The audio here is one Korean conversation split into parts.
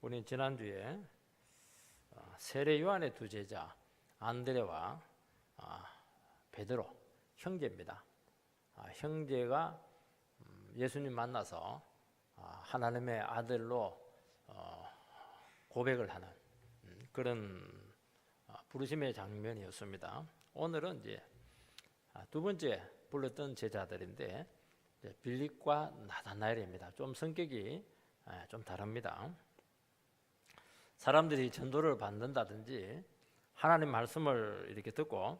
우리는 지난주에 세례 요한의 두 제자 안드레와 베드로 형제입니다. 형제가 예수님 만나서 하나님의 아들로 고백을 하는 그런 부르심의 장면이었습니다. 오늘은 이제 두 번째 불렀던 제자들인데 빌립과 나다나엘입니다. 좀 성격이 좀 다릅니다. 사람들이 전도를 받는다든지 하나님 말씀을 이렇게 듣고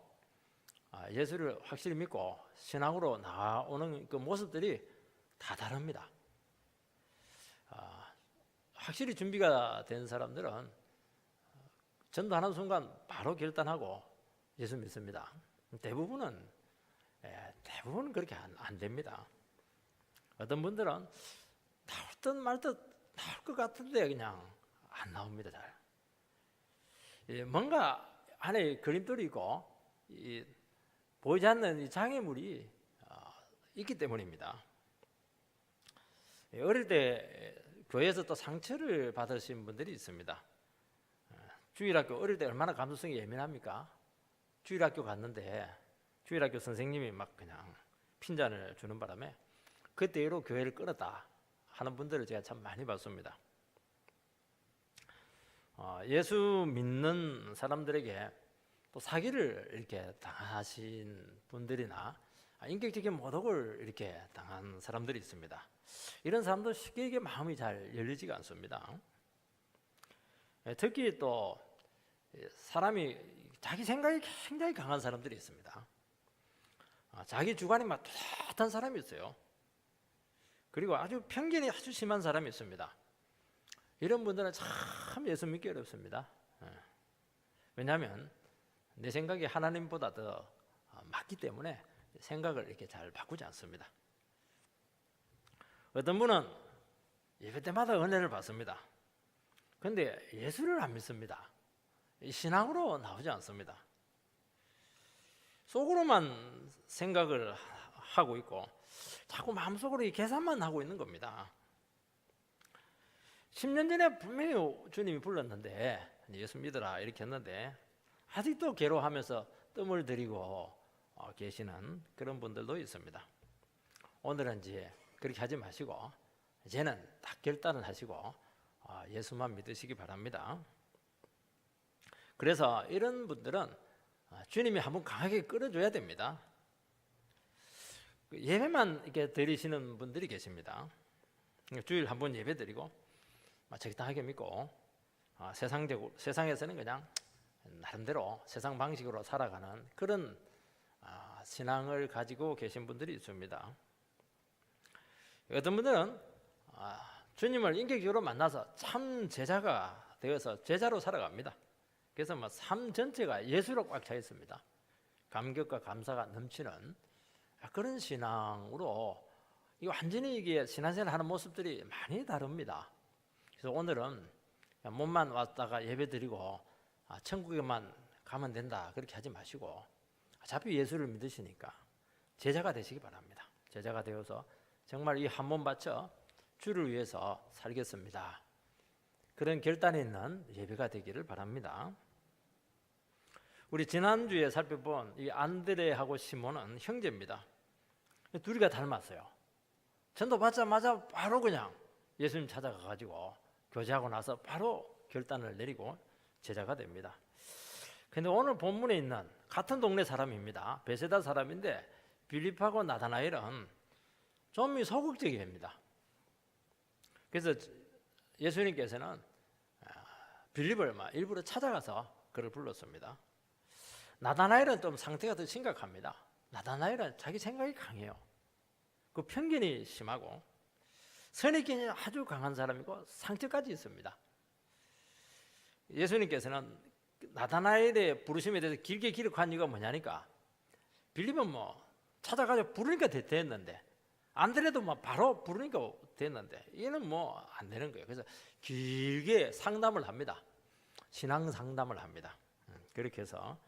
예수를 확실히 믿고 신앙으로 나오는 그 모습들이 다 다릅니다. 확실히 준비가 된 사람들은 전도하는 순간 바로 결단하고 예수 믿습니다. 대부분은 그렇게 안 됩니다. 어떤 분들은 나올 듯 말 듯 나올 것 같은데 그냥 안 나옵니다. 잘 뭔가 안에 걸림돌이 있고 보이지 않는 이 장애물이 있기 때문입니다. 어릴 때 교회에서 또 상처를 받으신 분들이 있습니다. 주일학교 어릴 때 얼마나 감수성이 예민합니까? 주일학교 갔는데 주일학교 선생님이 막 그냥 핀잔을 주는 바람에 그때 이후로 교회를 끊었다 하는 분들을 제가 참 많이 봤습니다. 예수 믿는 사람들에게 또 사기를 이렇게 당하신 분들이나 인격적인 모독을 이렇게 당한 사람들이 있습니다. 이런 사람도 쉽게 마음이 잘 열리지가 않습니다. 특히 또 사람이 자기 생각이 굉장히 강한 사람들이 있습니다. 자기 주관이 막 뚜렷한 사람이 있어요. 그리고 아주 편견이 아주 심한 사람이 있습니다. 이런 분들은 참 예수 믿기 어렵습니다. 왜냐하면 내 생각이 하나님보다 더 맞기 때문에 생각을 이렇게 잘 바꾸지 않습니다. 어떤 분은 예배 때마다 은혜를 받습니다. 그런데 예수를 안 믿습니다. 신앙으로 나오지 않습니다. 속으로만 생각을 하고 있고 자꾸 마음속으로 이 계산만 하고 있는 겁니다. 10년 전에 분명히 주님이 불렀는데 예수 믿으라 이렇게 했는데 아직도 괴로워하면서 뜸을 들이고 계시는 그런 분들도 있습니다. 오늘은 이제 그렇게 하지 마시고 이제는 딱 결단을 하시고 예수만 믿으시기 바랍니다. 그래서 이런 분들은 주님이 한번 강하게 끌어줘야 됩니다. 예배만 이렇게 드리시는 분들이 계십니다. 주일 한번 예배 드리고 적당하게 믿고 세상에서는 그냥 나름대로 세상 방식으로 살아가는 그런 신앙을 가지고 계신 분들이 있습니다. 어떤 분들은 주님을 인격적으로 만나서 참 제자가 되어서 제자로 살아갑니다. 그래서 삶 전체가 예수로 꽉 차 있습니다. 감격과 감사가 넘치는 그런 신앙으로 완전히 이게 신앙생활 하는 모습들이 많이 다릅니다. 그래서 오늘은 몸만 왔다가 예배드리고 천국에만 가면 된다 그렇게 하지 마시고 어차피 예수를 믿으시니까 제자가 되시기 바랍니다. 제자가 되어서 정말 이 한 몸 바쳐 주를 위해서 살겠습니다. 그런 결단이 있는 예배가 되기를 바랍니다. 우리 지난주에 살펴본 이 안드레하고 시몬은 형제입니다. 둘이가 닮았어요. 전도 받자마자 바로 그냥 예수님 찾아가가지고 교제하고 나서 바로 결단을 내리고 제자가 됩니다. 근데 오늘 본문에 있는 같은 동네 사람입니다. 베세다 사람인데 빌립하고 나다나엘은 좀 소극적입니다. 그래서 예수님께서는 빌립을 일부러 찾아가서 그를 불렀습니다. 나다나엘은 좀 상태가 더 심각합니다. 나다나엘은 자기 생각이 강해요. 그 편견이 심하고 선입견이 아주 강한 사람이고 상처까지 있습니다. 예수님께서는 나다나엘의 부르심에 대해서 길게 기록한 이유가 뭐냐니까 빌립은 찾아가서 부르니까 됐는데 안드레도 바로 부르니까 됐는데 얘는 안 되는 거예요. 그래서 길게 상담을 합니다. 신앙 상담을 합니다. 그렇게 해서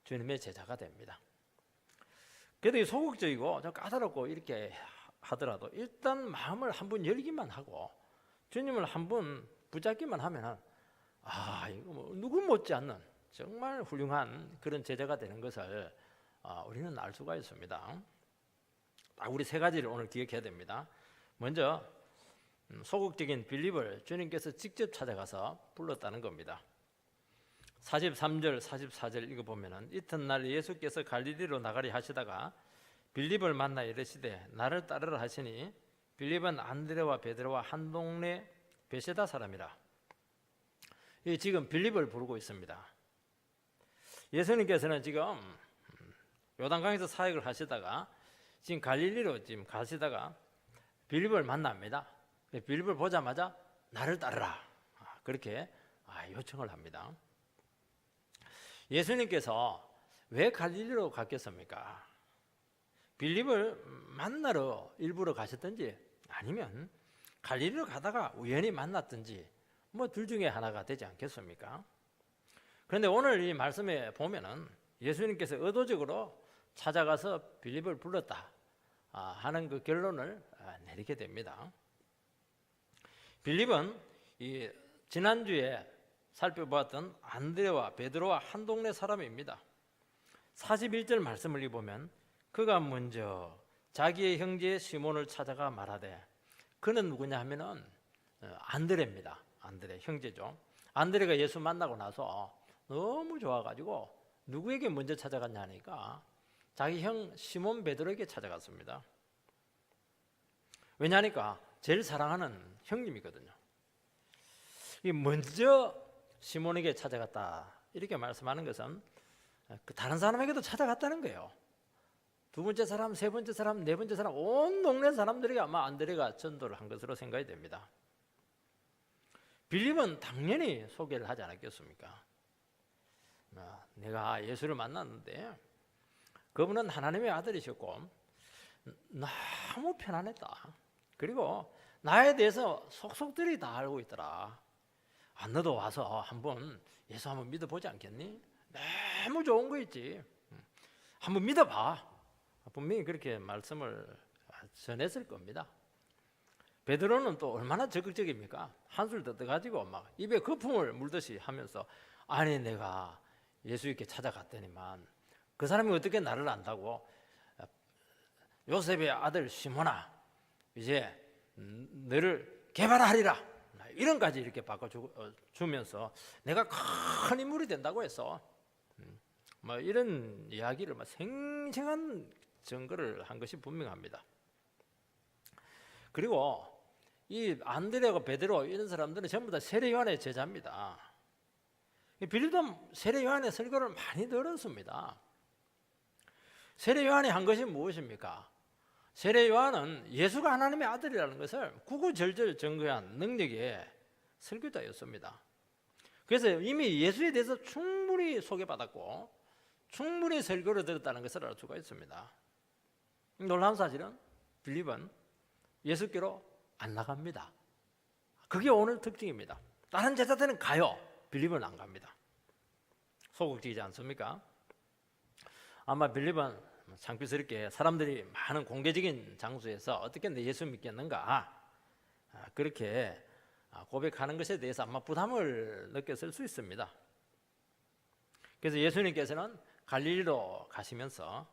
주님의 제자가 됩니다. 그래도 소극적이고 좀 까다롭고 이렇게 하더라도 일단 마음을 한번 열기만 하고 주님을 한번 붙잡기만 하면은 이거 뭐 누구 못지않는 정말 훌륭한 그런 제자가 되는 것을 우리는 알 수가 있습니다. 우리 세 가지를 오늘 기억해야 됩니다. 먼저 소극적인 빌립을 주님께서 직접 찾아가서 불렀다는 겁니다. 43절, 44절 읽어보면 이튿날 예수께서 갈릴리로 나가리 하시다가 빌립을 만나 이르시되 나를 따르라 하시니 빌립은 안드레와 베드로와 한 동네 베세다 사람이라. 지금 빌립을 부르고 있습니다. 예수님께서는 지금 요단강에서 사역을 하시다가 지금 갈릴리로 지금 가시다가 빌립을 만납니다. 빌립을 보자마자 나를 따르라 그렇게 요청을 합니다. 예수님께서 왜 갈릴리로 갔겠습니까? 빌립을 만나러 일부러 가셨든지 아니면 갈릴리로 가다가 우연히 만났든지 뭐 둘 중에 하나가 되지 않겠습니까? 그런데 오늘 이 말씀에 보면은 예수님께서 의도적으로 찾아가서 빌립을 불렀다 하는 그 결론을 내리게 됩니다. 빌립은 이 지난주에 살펴보았던 안드레와 베드로와 한 동네 사람입니다. 41절 말씀을 읽어보면 그가 먼저 자기의 형제 시몬을 찾아가 말하되, 그는 누구냐 하면은 안드레입니다. 안드레 형제죠. 안드레가 예수 만나고 나서 너무 좋아가지고 누구에게 먼저 찾아갔냐 하니까 자기 형 시몬 베드로에게 찾아갔습니다. 왜냐하니까 제일 사랑하는 형님이거든요. 이 먼저 시몬에게 찾아갔다 이렇게 말씀하는 것은 다른 사람에게도 찾아갔다는 거예요. 두 번째 사람, 세 번째 사람, 네 번째 사람, 온 동네 사람들에게 아마 안드레가 전도를 한 것으로 생각이 됩니다. 빌립은 당연히 소개를 하지 않았겠습니까? 내가 예수를 만났는데 그분은 하나님의 아들이셨고 너무 편안했다. 그리고 나에 대해서 속속들이 다 알고 있더라. 너도 와서 예수 한번 믿어보지 않겠니? 너무 좋은 거 있지. 한번 믿어봐. 분명히 그렇게 말씀을 전했을 겁니다. 베드로는 또 얼마나 적극적입니까? 한술 더 떠가지고 막 입에 거품을 물듯이 하면서 아니 내가 예수님께 찾아갔더니만 그 사람이 어떻게 나를 안다고? 요셉의 아들 시몬아 이제 너를 개발하리라 이런까지 이렇게 바꿔주면서 내가 큰 인물이 된다고 했어. 뭐 이런 이야기를 생생한 증거를 한 것이 분명합니다. 그리고 이 안드레와 베드로 이런 사람들은 전부 다 세례 요한의 제자입니다. 빌립도 세례 요한의 설교를 많이 들었습니다. 세례 요한이 한 것이 무엇입니까? 세례 요한은 예수가 하나님의 아들이라는 것을 구구절절 증거한 능력의 설교자였습니다. 그래서 이미 예수에 대해서 충분히 소개받았고 충분히 설교를 들었다는 것을 알 수가 있습니다. 놀라운 사실은 빌립은 예수께로 안 나갑니다. 그게 오늘 특징입니다. 다른 제자들은 가요. 빌립은 안 갑니다. 소극적이지 않습니까? 아마 빌립은 창피스럽게 사람들이 많은 공개적인 장소에서 어떻게 내 예수 믿겠는가 그렇게 고백하는 것에 대해서 아마 부담을 느꼈을 수 있습니다. 그래서 예수님께서는 갈릴리로 가시면서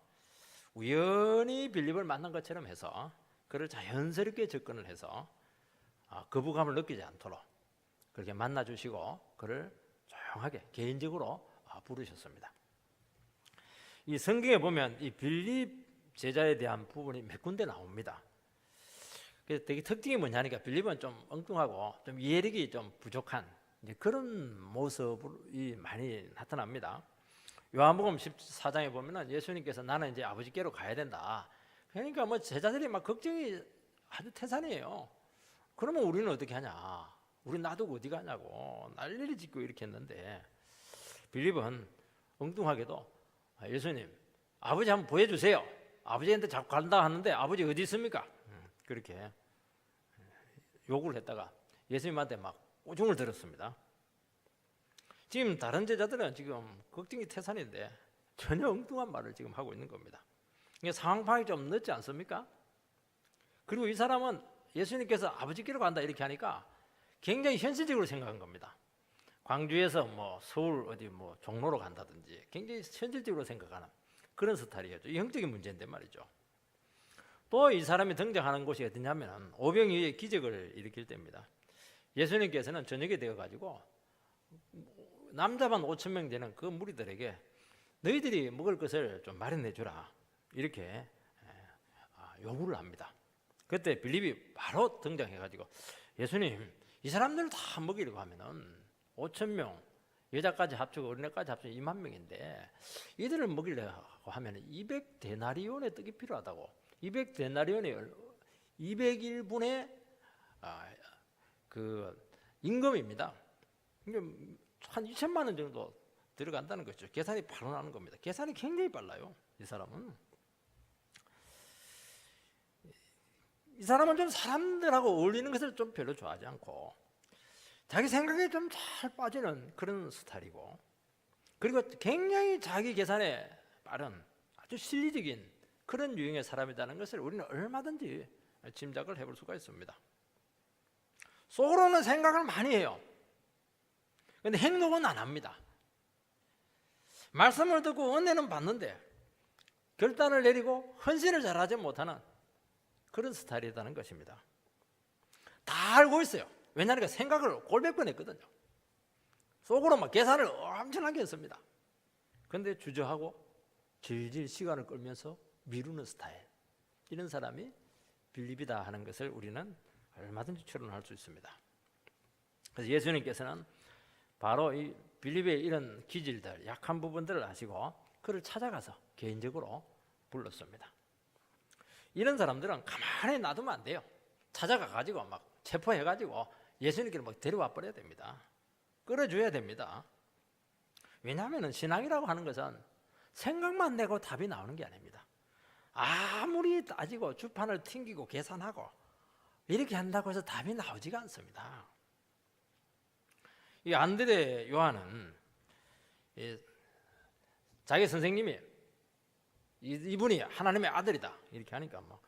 우연히 빌립을 만난 것처럼 해서 그를 자연스럽게 접근을 해서 거부감을 느끼지 않도록 그렇게 만나주시고 그를 조용하게 개인적으로 부르셨습니다. 이 성경에 보면 이 빌립 제자에 대한 부분이 몇 군데 나옵니다. 그래서 되게 특징이 뭐냐니까 빌립은 좀 엉뚱하고 좀 이해력이 좀 부족한 그런 모습이 많이 나타납니다. 요한복음 14장에 보면은 예수님께서 나는 이제 아버지께로 가야 된다. 그러니까 뭐 제자들이 막 걱정이 아주 태산이에요. 그러면 우리는 어떻게 하냐? 우리 놔두고 어디 가냐고 난리를 짓고 이렇게 했는데 빌립은 엉뚱하게도 예수님 아버지 한번 보여주세요. 아버지한테 자꾸 간다 하는데 아버지 어디 있습니까? 그렇게 요구를 했다가 예수님한테 막 오중을 들었습니다. 지금 다른 제자들은 지금 걱정이 태산인데 전혀 엉뚱한 말을 지금 하고 있는 겁니다. 이게 상황 파악이 좀 늦지 않습니까? 그리고 이 사람은 예수님께서 아버지께로 간다 이렇게 하니까 굉장히 현실적으로 생각한 겁니다. 광주에서 뭐 서울 어디 뭐 종로로 간다든지 굉장히 현실적으로 생각하는 그런 스타일이었죠. 영적인 문제인데 말이죠. 또 이 사람이 등장하는 곳이 어디냐면 오병이어의 기적을 일으킬 때입니다. 예수님께서는 저녁이 되어가지고 남자만 5천 명 되는 그 무리들에게 너희들이 먹을 것을 좀 마련해 주라 이렇게 요구를 합니다. 그때 빌립이 바로 등장해가지고 예수님, 이 사람들 다 먹이려고 하면은 5천 명 여자까지 합치고 어린애까지 합치고 2만 명인데 이들을 먹이려고 하면 200데나리온의 떡이 필요하다고. 200데나리온이 201분의 그 임금입니다. 한 2천만 원 정도 들어간다는 거죠. 계산이 바로 나는 겁니다. 계산이 굉장히 빨라요. 이 사람은 좀 사람들하고 어울리는 것을 좀 별로 좋아하지 않고 자기 생각에 좀 잘 빠지는 그런 스타일이고, 그리고 굉장히 자기 계산에 빠른 아주 실리적인 그런 유형의 사람이라는 것을 우리는 얼마든지 짐작을 해볼 수가 있습니다. 속으로는 생각을 많이 해요. 그런데 행동은 안 합니다. 말씀을 듣고 은혜는 받는데 결단을 내리고 헌신을 잘하지 못하는 그런 스타일이라는 것입니다. 다 알고 있어요. 왜냐하면 생각을 골백 번 했거든요. 속으로 막 계산을 엄청나게 했습니다. 그런데 주저하고 질질 시간을 끌면서 미루는 스타일, 이런 사람이 빌립이다 하는 것을 우리는 얼마든지 추론할 수 있습니다. 그래서 예수님께서는 바로 이 빌립의 이런 기질들, 약한 부분들을 아시고 그를 찾아가서 개인적으로 불렀습니다. 이런 사람들은 가만히 놔두면 안 돼요. 찾아가가지고 막 체포해가지고 예수님께로 막 데려와 버려야 됩니다. 끌어줘야 됩니다. 왜냐하면 신앙이라고 하는 것은 생각만 내고 답이 나오는 게 아닙니다. 아무리 따지고 주판을 튕기고 계산하고 이렇게 한다고 해서 답이 나오지가 않습니다. 이 안드레 요한은 자기 선생님이 이분이 하나님의 아들이다 이렇게 하니까 막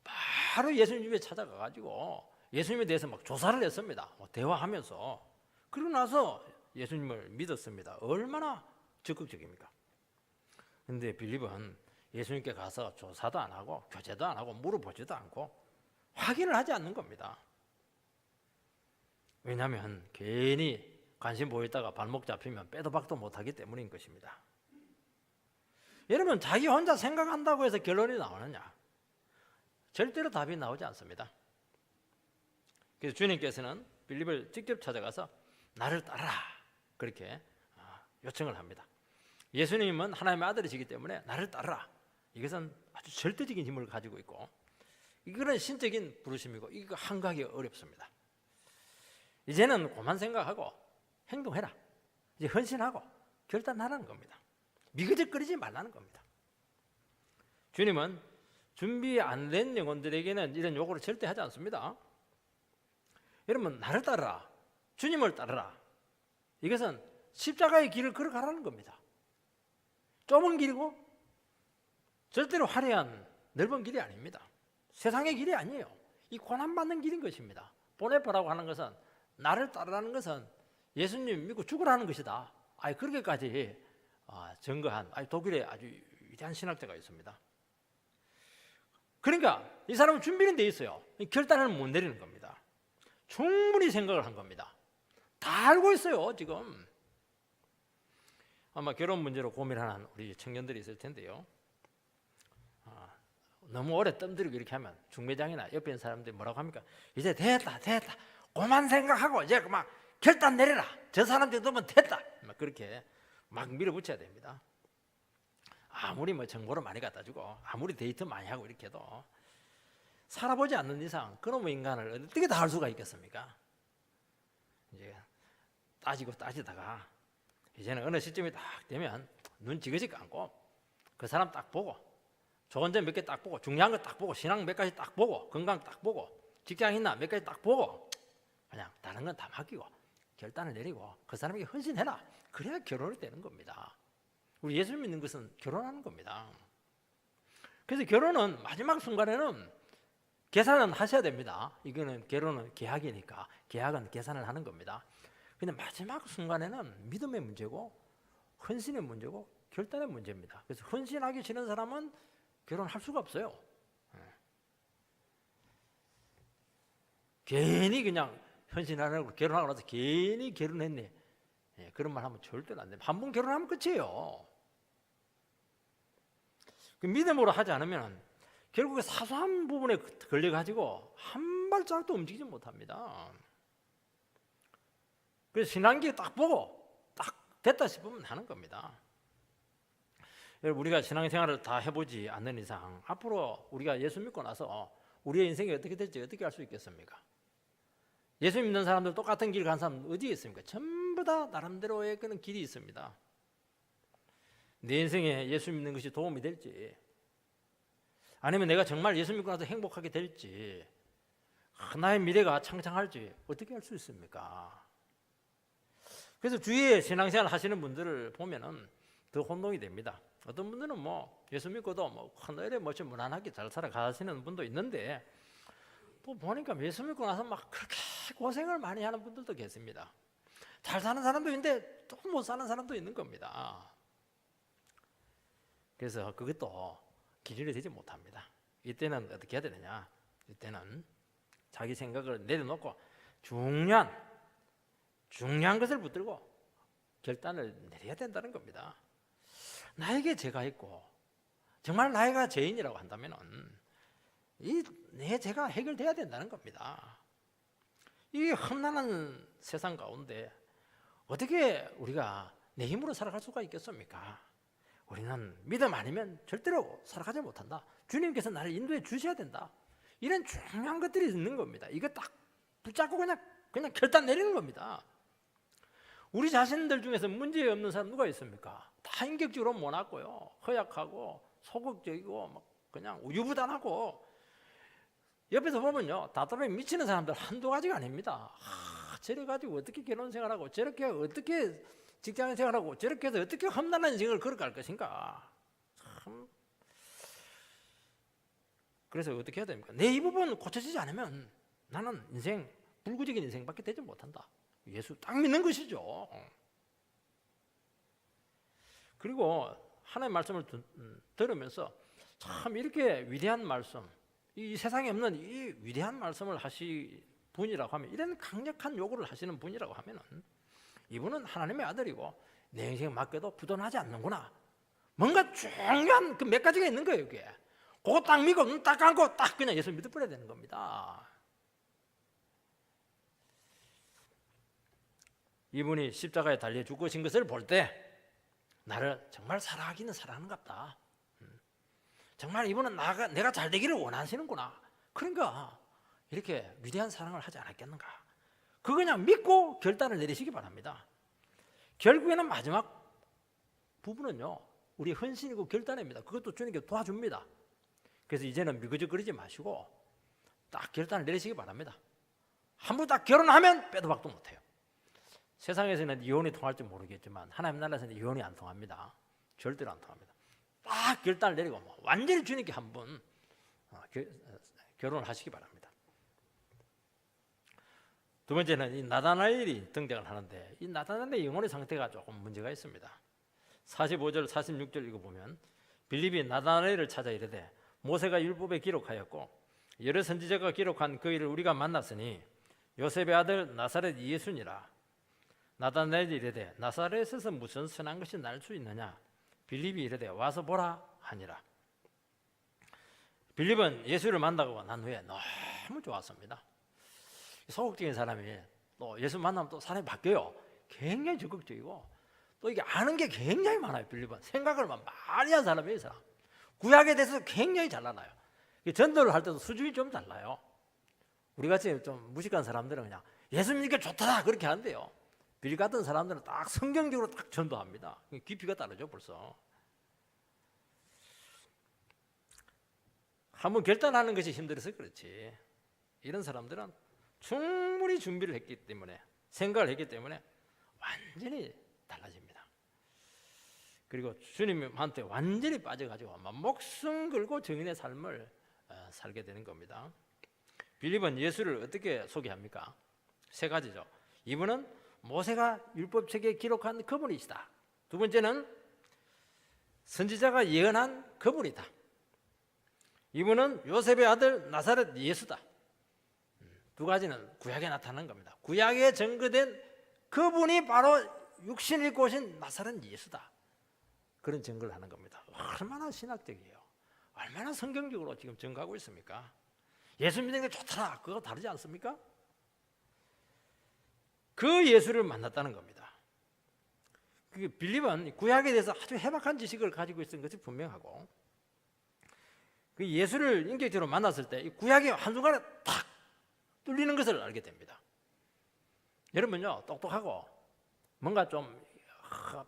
바로 예수님 집에 찾아가가지고 예수님에 대해서 막 조사를 했습니다. 대화하면서. 그러고 나서 예수님을 믿었습니다. 얼마나 적극적입니까? 그런데 빌립은 예수님께 가서 조사도 안 하고 교제도 안 하고 물어보지도 않고 확인을 하지 않는 겁니다. 왜냐하면 괜히 관심 보였다가 발목 잡히면 빼도 박도 못하기 때문인 것입니다. 여러분, 자기 혼자 생각한다고 해서 결론이 나오느냐? 절대로 답이 나오지 않습니다. 그래서 주님께서는 빌립을 직접 찾아가서 나를 따르라 그렇게 요청을 합니다. 예수님은 하나님의 아들이시기 때문에 나를 따르라, 이것은 아주 절대적인 힘을 가지고 있고 이거는 신적인 부르심이고 이거 한가하기 어렵습니다. 이제는 그만 생각하고 행동해라, 이제 헌신하고 결단하라는 겁니다. 미그적거리지 말라는 겁니다. 주님은 준비 안 된 영혼들에게는 이런 요구를 절대 하지 않습니다. 여러분, 나를 따르라, 주님을 따르라, 이것은 십자가의 길을 걸어가라는 겁니다. 좁은 길이고 절대로 화려한 넓은 길이 아닙니다. 세상의 길이 아니에요. 이 고난받는 길인 것입니다. 보네파라고 하는 것은, 나를 따르라는 것은 예수님 믿고 죽으라는 것이다. 그렇게까지 증거한 독일의 아주 위대한 신학자가 있습니다. 그러니까 이 사람은 준비는 돼 있어요. 결단을 못 내리는 겁니다. 충분히 생각을 한 겁니다. 다 알고 있어요. 지금 아마 결혼 문제로 고민하는 우리 청년들이 있을 텐데요, 너무 오래 뜸들이고 이렇게 하면 중매장이나 옆에 있는 사람들이 뭐라고 합니까? 이제 됐다 그만 생각하고 이제 막 결단 내려라, 저 사람 정도면 됐다, 막 그렇게 막 밀어붙여야 됩니다. 아무리 뭐 정보를 많이 갖다 주고 아무리 데이트 많이 하고 이렇게 해도 살아보지 않는 이상 그놈의 인간을 어떻게 다 알 수가 있겠습니까? 이제 따지다가 이제는 어느 시점이 딱 되면 눈 지그시 감고 그 사람 딱 보고 좋은 점 몇 개 딱 보고 중요한 거 딱 보고 신앙 몇 가지 딱 보고 건강 딱 보고 직장 있나 몇 가지 딱 보고 그냥 다른 건 다 맡기고 결단을 내리고 그 사람에게 헌신해라. 그래야 결혼이 되는 겁니다. 우리 예수 믿는 것은 결혼하는 겁니다. 그래서 결혼은 마지막 순간에는 계산은 하셔야 됩니다. 이거는 결혼은 계약이니까 계약은 계산을 하는 겁니다. 근데 마지막 순간에는 믿음의 문제고 헌신의 문제고 결단의 문제입니다. 그래서 헌신하기 싫은 사람은 결혼할 수가 없어요. 괜히 그냥 헌신하려고 결혼하고 나서 괜히 결혼했네. 그런 말 하면 절대로 안 돼요. 한 번 결혼하면 끝이에요. 그 믿음으로 하지 않으면 결국에 사소한 부분에 걸려가지고 한 발짝도 움직이지 못합니다. 그래서 신앙기 딱 보고 딱 됐다 싶으면 하는 겁니다. 우리가 신앙생활을 다 해보지 않는 이상 앞으로 우리가 예수 믿고 나서 우리의 인생이 어떻게 될지 어떻게 알 수 있겠습니까? 예수 믿는 사람들 똑같은 길 간 사람 어디에 있습니까? 전부 다 나름대로의 그런 길이 있습니다. 내 인생에 예수 믿는 것이 도움이 될지, 아니면 내가 정말 예수 믿고 나서 행복하게 될지, 나의 미래가 창창할지 어떻게 알 수 있습니까? 그래서 주위에 신앙생활 하시는 분들을 보면은 더 혼동이 됩니다. 어떤 분들은 뭐 예수 믿고도 뭐 하늘에 멋지 무난하게 잘 살아가시는 분도 있는데, 또 보니까 예수 믿고 나서 막 그렇게 고생을 많이 하는 분들도 계십니다. 잘 사는 사람도 있는데 또 못 사는 사람도 있는 겁니다. 그래서 그것도 기준이 되지 못합니다. 이때는 어떻게 해야 되느냐? 이때는 자기 생각을 내려놓고 중요한 것을 붙들고 결단을 내려야 된다는 겁니다. 나에게 죄가 있고 정말 나이가 죄인이라고 한다면 내 죄가 해결돼야 된다는 겁니다. 이 험난한 세상 가운데 어떻게 우리가 내 힘으로 살아갈 수가 있겠습니까? 우리는 믿음 아니면 절대로 살아가지 못한다. 주님께서 나를 인도해 주셔야 된다. 이런 중요한 것들이 있는 겁니다. 이거 딱 붙잡고 그냥 결단 내리는 겁니다. 우리 자신들 중에서 문제 없는 사람 누가 있습니까? 다 인격적으로 모났고요, 허약하고 소극적이고 막 그냥 우유부단하고, 옆에서 보면요 답답해 미치는 사람들 한두 가지가 아닙니다. 저래 가지고 어떻게 결혼 생활하고, 저렇게 어떻게 직장 생활하고, 저렇게 해서 어떻게 험난한 인생을 걸어갈 것인가. 참. 그래서 어떻게 해야 됩니까? 내 이 부분 고쳐지지 않으면 나는 인생 불구적인 인생밖에 되지 못한다. 예수 딱 믿는 것이죠. 그리고 하나님의 말씀을 들으면서 참 이렇게 위대한 말씀, 이 세상에 없는 이 위대한 말씀을 하시 분이라고 하면, 이런 강력한 요구를 하시는 분이라고 하면은 이분은 하나님의 아들이고 내 인생 맡겨도 부도나지 않는구나. 뭔가 중요한 그 몇 가지가 있는 거예요. 이게 그거 딱 믿고 눈 딱 감고 딱 그냥 예수 믿어버려야 되는 겁니다. 이분이 십자가에 달려 죽으신 것을 볼 때 나를 정말 사랑하기는 사랑하는갑다. 정말 이분은 내가 잘 되기를 원하시는구나. 그러니까 이렇게 위대한 사랑을 하지 않았겠는가. 그거 그냥 믿고 결단을 내리시기 바랍니다. 결국에는 마지막 부분은요, 우리 헌신이고 결단입니다. 그것도 주님께 도와줍니다. 그래서 이제는 미거적거리지 마시고 딱 결단을 내리시기 바랍니다. 한 번 딱 결혼하면 빼도 박도 못해요. 세상에서는 이혼이 통할지 모르겠지만 하나님 나라에서는 이혼이 안 통합니다. 절대로 안 통합니다. 딱 결단을 내리고 완전히 주님께 한번 결혼을 하시기 바랍니다. 두 번째는 이 나다나엘이 등장을 하는데, 이 나다나엘의 영혼의 상태가 조금 문제가 있습니다. 45절 46절 읽어보면, 빌립이 나다나엘을 찾아 이르되 모세가 율법에 기록하였고 여러 선지자가 기록한 그 일을 우리가 만났으니 요셉의 아들 나사렛 예수니라. 나다나엘이 이르되 나사렛에서 무슨 선한 것이 날 수 있느냐. 빌립이 이르되 와서 보라 하니라. 빌립은 예수를 만나고 난 후에 너무 좋았습니다. 소극적인 사람이 또 예수 만나면 또 사람이 바뀌어요. 굉장히 적극적이고 또 이게 아는 게 굉장히 많아요. 빌립은 생각을 많이 한 사람이에요. 이 사람. 구약에 대해서 굉장히 잘 알아요. 전도를 할 때도 수준이 좀 달라요. 우리같이 좀 무식한 사람들은 그냥 예수 믿는 게 좋다 그렇게 하는데요, 빌 같은 사람들은 딱 성경적으로 딱 전도합니다. 깊이가 다르죠. 벌써 한번 결단하는 것이 힘들어서 그렇지, 이런 사람들은 충분히 준비를 했기 때문에, 생각을 했기 때문에 완전히 달라집니다. 그리고 주님한테 완전히 빠져가지고 목숨 걸고 정인의 삶을 살게 되는 겁니다. 빌립은 예수를 어떻게 소개합니까? 세 가지죠. 이분은 모세가 율법책에 기록한 그분이시다. 두 번째는 선지자가 예언한 그분이다. 이분은 요셉의 아들 나사렛 예수다. 두 가지는 구약에 나타난 겁니다. 구약에 증거된 그분이 바로 육신 입고 오신 나사렛 예수다. 그런 증거를 하는 겁니다. 얼마나 신학적이에요. 얼마나 성경적으로 지금 증거하고 있습니까? 예수 믿는 게 좋더라. 그거 다르지 않습니까? 그 예수를 만났다는 겁니다. 빌립은 구약에 대해서 아주 해박한 지식을 가지고 있었던 것이 분명하고, 그 예수를 인격적으로 만났을 때 구약이 한순간에 탁 뚫리는 것을 알게 됩니다. 여러분요, 똑똑하고 뭔가 좀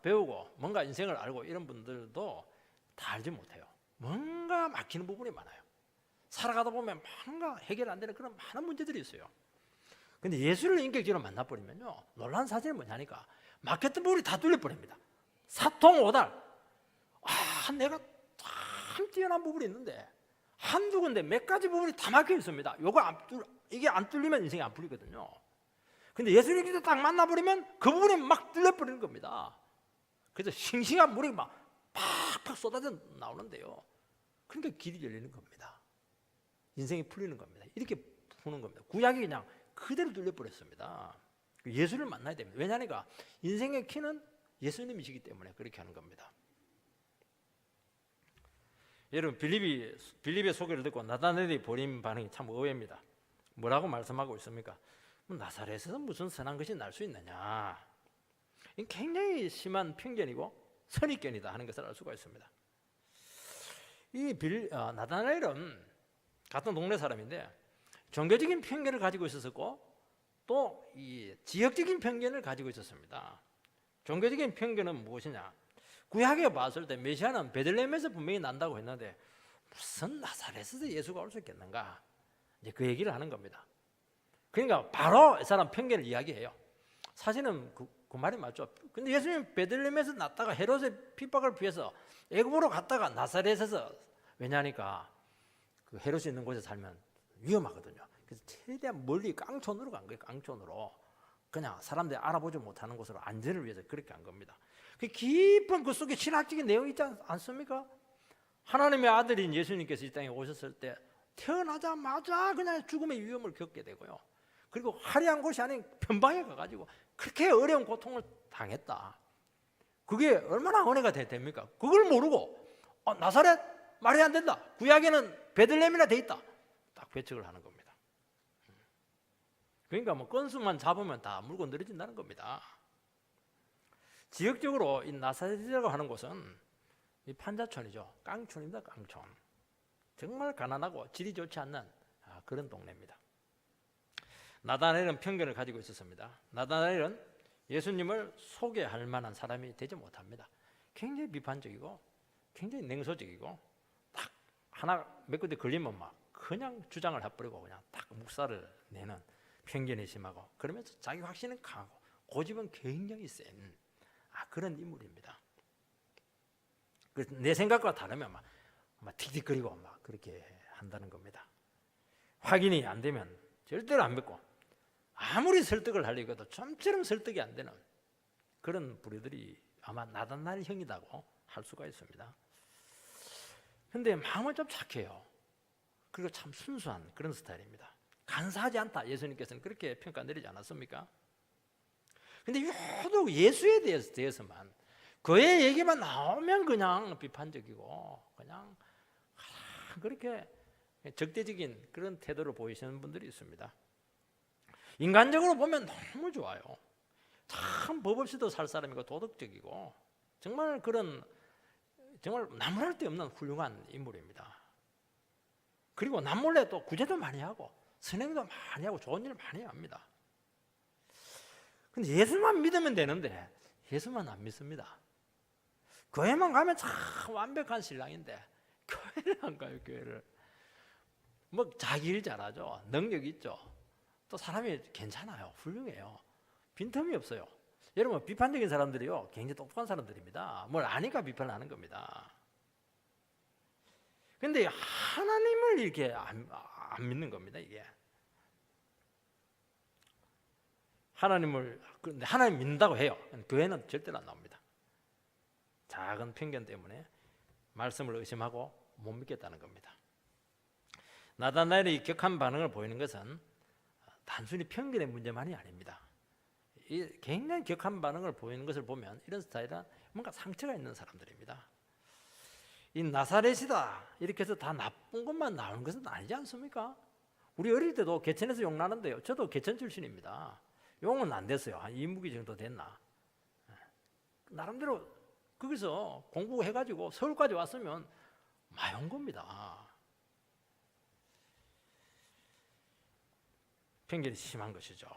배우고 뭔가 인생을 알고 이런 분들도 다 알지 못해요. 뭔가 막히는 부분이 많아요. 살아가다 보면 뭔가 해결 안 되는 그런 많은 문제들이 있어요. 근데 예수를 인격적으로 만나버리면요, 놀라운 사실이 뭐냐니까 막혔던 부분이 다 뚫려버립니다. 사통오달. 내가 참 뛰어난 부분이 있는데 한두 군데 몇 가지 부분이 다 막혀 있습니다. 이게 안 뚫리면 인생이 안 풀리거든요. 근데 예수님께서 딱 만나버리면 그 부분이 막 뚫려버리는 겁니다. 그래서 싱싱한 물이 막 팍팍 쏟아져 나오는데요. 그러니까 길이 열리는 겁니다. 인생이 풀리는 겁니다. 이렇게 푸는 겁니다. 구약이 그냥 그대로 뚫려버렸습니다. 예수를 만나야 됩니다. 왜냐하니까 인생의 키는 예수님이시기 때문에 그렇게 하는 겁니다. 여러분, 빌립의 소개를 듣고 나다나엘이 보인 반응이 참 의외입니다. 뭐라고 말씀하고 있습니까? 나사렛에서 무슨 선한 것이 날 수 있느냐. 이 굉장히 심한 편견이고 선입견이다 하는 것을 알 수가 있습니다. 나다나엘은 같은 동네 사람인데 종교적인 편견을 가지고 있었고 또 이 지역적인 편견을 가지고 있었습니다. 종교적인 편견은 무엇이냐? 구약에 봤을 때 메시아는 베들레헴에서 분명히 난다고 했는데 무슨 나사렛에서 예수가 올 수 있겠는가? 이제 그 얘기를 하는 겁니다. 그러니까 바로 이 사람 편견을 이야기해요. 사실은 그 말이 맞죠. 근데 예수님 베들레헴에서 났다가 헤롯의 핍박을 피해서 애굽으로 갔다가 나사렛에서, 왜냐하니까 그 헤롯이 있는 곳에 살면 위험하거든요. 그래서 최대한 멀리 깡촌으로 간 거예요. 깡촌으로. 그냥 사람들이 알아보지 못하는 곳으로 안전을 위해서 그렇게 한 겁니다. 그 깊은 그 속에 신학적인 내용이 있지 않습니까? 하나님의 아들인 예수님께서 이 땅에 오셨을 때 태어나자마자 그냥 죽음의 위험을 겪게 되고요. 그리고 화려한 곳이 아닌 편방에 가가지고 그렇게 어려운 고통을 당했다. 그게 얼마나 은혜가 됩니까? 그걸 모르고 나사렛 말이 안 된다. 구약에는 베들레헴이나 돼 있다. 딱 배척을 하는 겁니다. 그러니까 뭐 건수만 잡으면 다 물고 늘어진다는 겁니다. 지역적으로 이 나사렛이라고 하는 곳은 이 판자촌이죠. 깡촌입니다. 깡촌. 정말 가난하고 질이 좋지 않는 그런 동네입니다. 나다나엘은 편견을 가지고 있었습니다. 나다나엘은 예수님을 소개할 만한 사람이 되지 못합니다. 굉장히 비판적이고 굉장히 냉소적이고 딱 하나 몇 군데 걸리면 막 그냥 주장을 해버리고 그냥 딱 묵살을 내는 편견이 심하고, 그러면서 자기 확신은 강하고 고집은 굉장히 센 그런 인물입니다. 내 생각과 다르면 막 틱틱거리고 막 그렇게 한다는 겁니다. 확인이 안 되면 절대로 안 믿고 아무리 설득을 하려고 해도 좀처럼 설득이 안 되는 그런 부류들이 아마 나다나엘 형이라고 할 수가 있습니다. 그런데 마음은 좀 착해요. 그리고 참 순수한 그런 스타일입니다. 간사하지 않다. 예수님께서는 그렇게 평가 내리지 않았습니까? 근데 유독 예수에 대해서만 그의 얘기만 나오면 그냥 비판적이고 그냥 그렇게 적대적인 그런 태도를 보이시는 분들이 있습니다. 인간적으로 보면 너무 좋아요. 참 법 없이도 살 사람이고 도덕적이고 정말 나무랄 데 없는 훌륭한 인물입니다. 그리고 남몰래 또 구제도 많이 하고 선행도 많이 하고 좋은 일을 많이 합니다. 근데 예수만 믿으면 되는데 예수만 안 믿습니다. 교회만 가면 참 완벽한 신랑인데 교회를 안 가요. 교회를 뭐 자기 일 잘하죠. 능력 있죠. 또 사람이 괜찮아요. 훌륭해요. 빈틈이 없어요. 여러분, 비판적인 사람들이요 굉장히 똑똑한 사람들입니다. 뭘 아니까 비판을 하는 겁니다. 근데 하나님을 이렇게 안 믿는 겁니다. 이게 하나님 믿는다고 해요. 교회는 절대로 안 나옵니다. 작은 편견 때문에 말씀을 의심하고 못 믿겠다는 겁니다. 나다나엘이 격한 반응을 보이는 것은 단순히 편견의 문제만이 아닙니다. 이 굉장히 격한 반응을 보이는 것을 보면 이런 스타일은 뭔가 상처가 있는 사람들입니다. 이 나사렛이다 이렇게 해서 다 나쁜 것만 나오는 것은 아니지 않습니까? 우리 어릴 때도 개천에서 용 나는데요. 저도 개천 출신입니다. 용은 안 됐어요. 한 2무기 정도 됐나. 나름대로 거기서 공부해가지고 서울까지 왔으면 많이 온 겁니다. 편견이 심한 것이죠.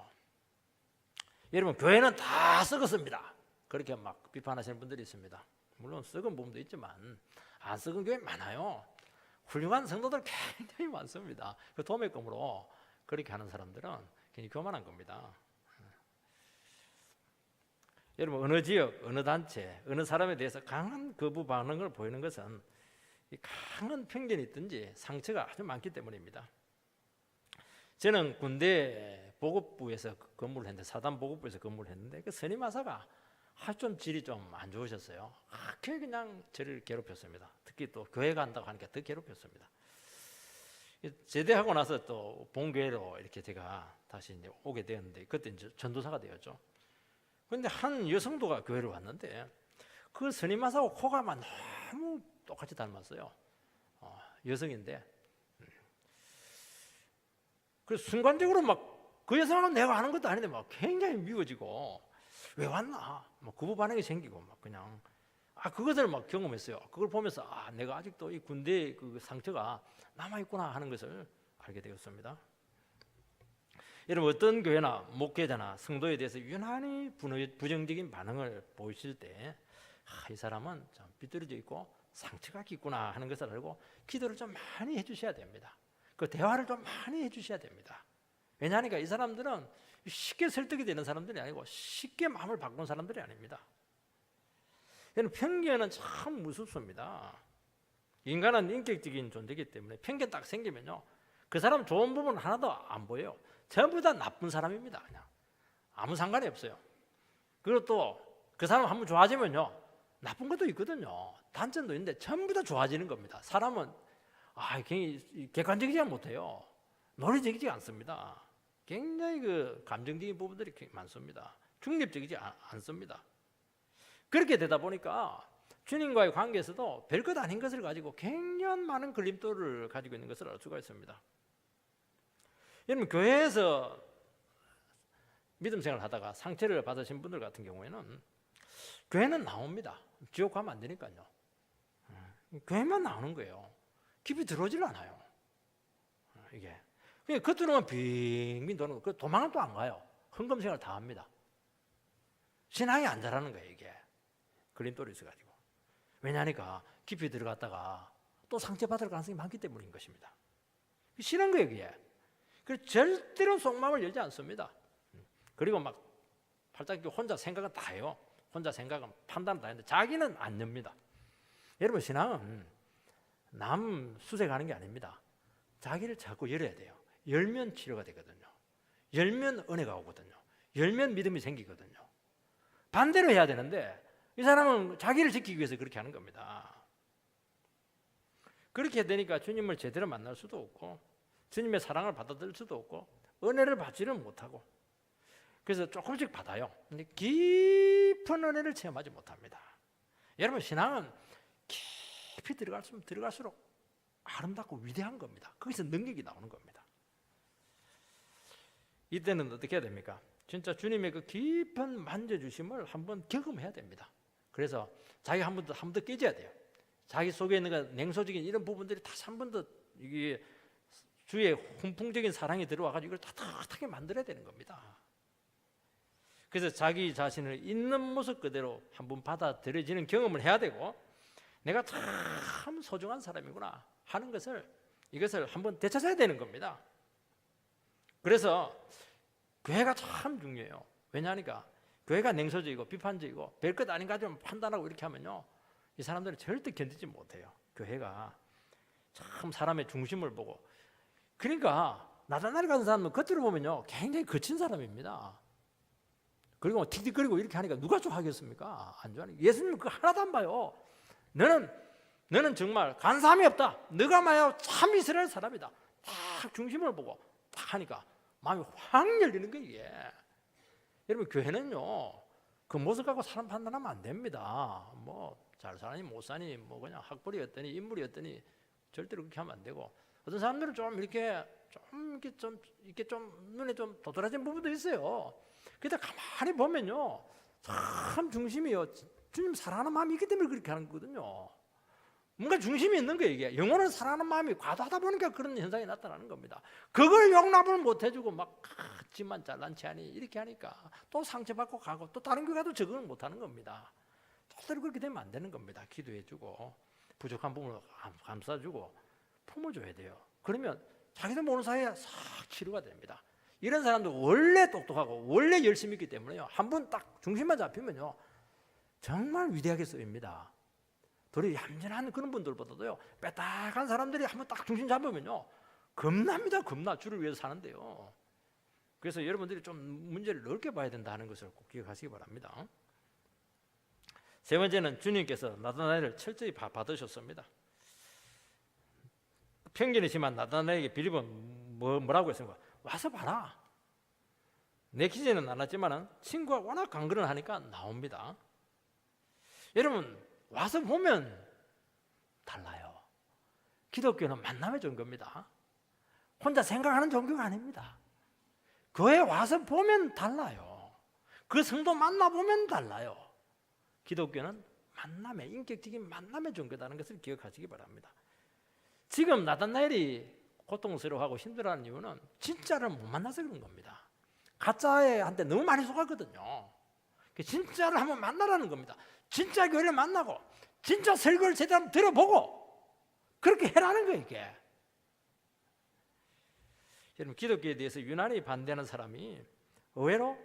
여러분, 교회는 다 썩었습니다. 그렇게 막 비판하시는 분들이 있습니다. 물론 썩은 부분도 있지만 안 썩은 교회 많아요. 훌륭한 성도들 굉장히 많습니다. 그 도매금으로 그렇게 하는 사람들은 굉장히 교만한 겁니다. 여러분, 어느 지역, 어느 단체, 어느 사람에 대해서 강한 거부 반응을 보이는 것은 이 강한 편견이 있든지 상처가 아주 많기 때문입니다. 저는 군대 보급부에서 근무를 했는데, 사단 보급부에서 근무를 했는데, 그 선임하사가 아주 좀 질이 좀 안 좋으셨어요. 그냥 저를 괴롭혔습니다. 특히 또 교회 간다고 하니까 더 괴롭혔습니다. 제대하고 나서 또 본교회로 이렇게 제가 다시 이제 오게 되었는데, 그때 이제 전도사가 되었죠. 그런데 한 여성도가 교회를 왔는데 그 선임하사하고 코가 막 너무 똑같이 닮았어요. 여성인데, 그래서 순간적으로 막 그 여성은 내가 아는 것도 아닌데 막 굉장히 미워지고, 왜 왔나? 뭐 거부 반응이 생기고, 막 그냥 그것을 막 경험했어요. 그걸 보면서 내가 아직도 이 군대의 그 상처가 남아 있구나 하는 것을 알게 되었습니다. 여러분, 어떤 교회나 목회자나 성도에 대해서 유난히 부정적인 반응을 보이실 때, 이 사람은 좀 삐뚤어져 있고 상처가 깊구나 하는 것을 알고 기도를 좀 많이 해주셔야 됩니다. 그 대화를 좀 많이 해주셔야 됩니다. 왜냐하니까 이 사람들은 쉽게 설득이 되는 사람들이 아니고 쉽게 마음을 바꾸는 사람들이 아닙니다. 편견은 참 무섭습니다. 인간은 인격적인 존재이기 때문에 편견 딱 생기면요, 그 사람 좋은 부분 하나도 안 보여요. 전부 다 나쁜 사람입니다. 그냥 아무 상관이 없어요. 그리고 또 그 사람 한번 좋아지면요, 나쁜 것도 있거든요. 단점도 있는데 전부 다 좋아지는 겁니다. 사람은 굉장히 객관적이지 못해요. 논리적이지 않습니다. 굉장히 그 감정적인 부분들이 많습니다. 중립적이지 않습니다. 그렇게 되다 보니까 주님과의 관계에서도 별것 아닌 것을 가지고 굉장히 많은 걸림돌을 가지고 있는 것을 알 수가 있습니다. 여러분, 교회에서 믿음 생활을 하다가 상처를 받으신 분들 같은 경우에는 교회는 나옵니다. 지옥 가면 안 되니까요. 교회만 나오는 거예요. 깊이 들어오질 않아요. 이게 그냥 겉으로만 빙빙 도는 거. 도망은 또 안 가요. 헌금 생활 다 합니다. 신앙이 안 자라는 거예요. 이게 걸림돌이 있어가지고. 왜냐하니까 깊이 들어갔다가 또 상처받을 가능성이 많기 때문인 것입니다. 싫은 거예요, 그게. 그래서 절대로 속마음을 열지 않습니다. 그리고 막 팔짱 끼고 혼자 생각은 다 해요. 혼자 생각은 판단은 다 했는데 자기는 안 엽니다. 여러분, 신앙은 남 수색하는 게 아닙니다. 자기를 자꾸 열어야 돼요. 열면 치료가 되거든요. 열면 은혜가 오거든요. 열면 믿음이 생기거든요. 반대로 해야 되는데 이 사람은 자기를 지키기 위해서 그렇게 하는 겁니다. 그렇게 되니까 주님을 제대로 만날 수도 없고 주님의 사랑을 받아들일 수도 없고 은혜를 받지를 못하고, 그래서 조금씩 받아요. 근데 깊은 은혜를 체험하지 못합니다. 여러분, 신앙은 깊이 들어갈수록 아름답고 위대한 겁니다. 거기서 능력이 나오는 겁니다. 이때는 어떻게 해야 됩니까? 진짜 주님의 그 깊은 만져주심을 한번 경험해야 됩니다. 그래서 자기가 한 번 더 깨져야 돼요. 자기 속에 있는 그 냉소적인 이런 부분들이 다시 한 번 더 이게 주의 훈풍적인 사랑이 들어와가지고 이걸 따뜻하게 만들어야 되는 겁니다. 그래서 자기 자신을 있는 모습 그대로 한번 받아들여지는 경험을 해야 되고, 내가 참 소중한 사람이구나 하는 이것을 한번 되찾아야 되는 겁니다. 그래서 교회가 참 중요해요. 왜냐하니까 교회가 냉소적이고 비판적이고 별것 아닌 가지고 판단하고 이렇게 하면요, 이 사람들은 절대 견디지 못해요. 교회가 참 사람의 중심을 보고. 그러니까 나다나엘 같은 사람은 겉으로 보면요 굉장히 거친 사람입니다. 그리고 틱틱거리고 이렇게 하니까 누가 좋아하겠습니까? 안 좋아하니까. 예수님은 그거 하나도 안 봐요. 너는 정말 간사함이 없다. 너가 말이야 참 이스라엘 사람이다. 딱 중심을 보고 딱 하니까 마음이 확 열리는 거예요. 이게. 여러분 교회는요 그 모습 갖고 사람 판단하면 안 됩니다. 뭐 잘 사니 못 사니 뭐 그냥 학벌이었더니 인물이었더니 절대로 그렇게 하면 안 되고, 어떤 사람들은 좀 이렇게 좀 눈에 좀 도드라진 부분도 있어요. 근데 가만히 보면요 참 중심이요 주님 사랑하는 마음이 있기 때문에 그렇게 하는 거거든요. 뭔가 중심이 있는 거예요. 이게 영혼을 사랑하는 마음이 과도하다 보니까 그런 현상이 나타나는 겁니다. 그걸 용납을 못 해주고 막 지만 잘난 체하니 이렇게 하니까 또 상처받고 가고 또 다른 교회 가도 적응을 못 하는 겁니다. 절대로 그렇게 되면 안 되는 겁니다. 기도해주고 부족한 부분을 감싸주고 품어줘야 돼요. 그러면 자기도 모르는 사이에 싹 치료가 됩니다. 이런 사람들 원래 똑똑하고 원래 열심히 있기 때문에요 한 번 딱 중심만 잡히면요 정말 위대하게 쓰입니다. 도리어 얌전한 그런 분들보다도요 빼딱한 사람들이 한번 딱 중심 잡으면요 겁납니다. 겁나. 주를 위해서 사는데요. 그래서 여러분들이 좀 문제를 넓게 봐야 된다는 것을 꼭 기억하시기 바랍니다. 세 번째는 주님께서 나다나엘을 철저히 받으셨습니다. 편견이 심한 나다나엘에게 빌립은 뭐라고 했습니까? 와서 봐라. 내키지는 않았지만 친구가 워낙 강건을 하니까 나옵니다. 여러분 와서 보면 달라요. 기독교는 만남의 종교입니다. 혼자 생각하는 종교가 아닙니다. 교회에 와서 보면 달라요. 그 성도 만나보면 달라요. 기독교는 만남의 인격적인 만남의 종교다는 것을 기억하시기 바랍니다. 지금 나다나엘이 고통스러워하고 힘들어하는 이유는 진짜를 못 만나서 그런 겁니다. 가짜한테 너무 많이 속았거든요. 진짜를 한번 만나라는 겁니다. 진짜 교회를 만나고 진짜 설교를 제대로 한번 들어보고 그렇게 해라는 거예요. 이게. 여러분 기독교에 대해서 유난히 반대하는 사람이 의외로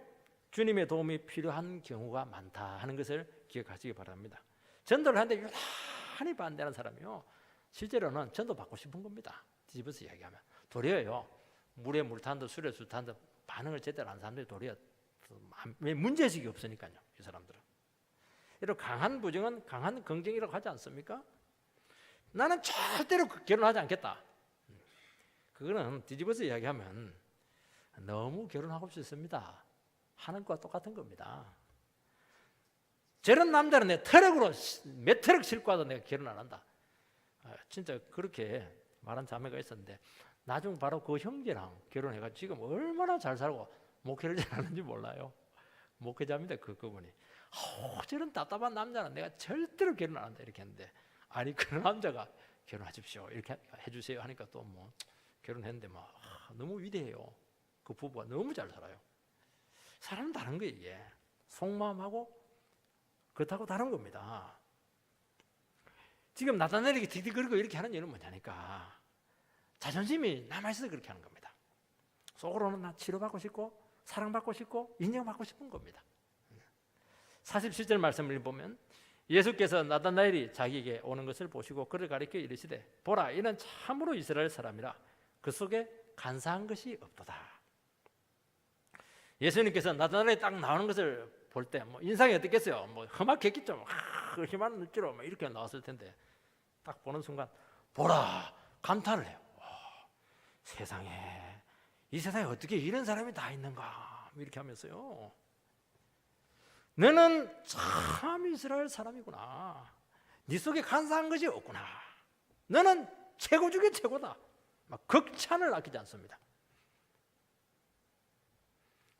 주님의 도움이 필요한 경우가 많다 하는 것을 기억하시기 바랍니다. 전도를 하는데 유난히 반대하는 사람이요 실제로는 전도 받고 싶은 겁니다. 뒤집어서 이야기하면 도리어요 물에 물 탄 듯 술에 술 탄 듯 반응을 제대로 한 사람들이 도리어 왜 문제의식이 없으니까요. 이 사람들은 이런 강한 부정은 강한 긍정이라고 하지 않습니까? 나는 절대로 결혼하지 않겠다. 그거는 뒤집어서 이야기하면 너무 결혼하고 싶습니다 하는 것과 똑같은 겁니다. 저런 남자는 내 트럭으로 몇 트럭 싣고 와도 내가 결혼 안 한다. 진짜 그렇게 말한 자매가 있었는데 나중 바로 그 형제랑 결혼해가지고 지금 얼마나 잘 살고 목회를 잘하는지 몰라요. 목회자입니다. 그분이. 저런 답답한 남자는 내가 절대로 결혼 안 한다 이렇게 했는데 아니 그 남자가 결혼하십시오 이렇게 해주세요 하니까 또 뭐 결혼했는데 막 너무 위대해요. 그 부부가 너무 잘 살아요. 사람은 다른 거예요. 이게 속마음하고 그렇다고 다른 겁니다. 지금 나다나엘에게 디디거리고 이렇게 하는 이유는 뭐냐니까 자존심이 남아있어서 그렇게 하는 겁니다. 속으로는 나 치료받고 싶고 사랑받고 싶고 인정받고 싶은 겁니다. 47절 말씀을 보면 예수께서 나다나엘이 자기에게 오는 것을 보시고 그를 가리켜 이르시되 보라 이는 참으로 이스라엘 사람이라 그 속에 간사한 것이 없도다. 예수님께서 나다나엘이 딱 나오는 것을 볼 때 뭐 인상이 어떻겠어요? 뭐 험악했겠죠. 희망을 느끼러 뭐 이렇게 나왔을 텐데 딱 보는 순간 보라 감탄을 해요. 세상에 이 세상에 어떻게 이런 사람이 다 있는가 이렇게 하면서요. 너는 참 이스라엘 사람이구나. 네 속에 간사한 것이 없구나. 너는 최고 중에 최고다. 막 극찬을 아끼지 않습니다.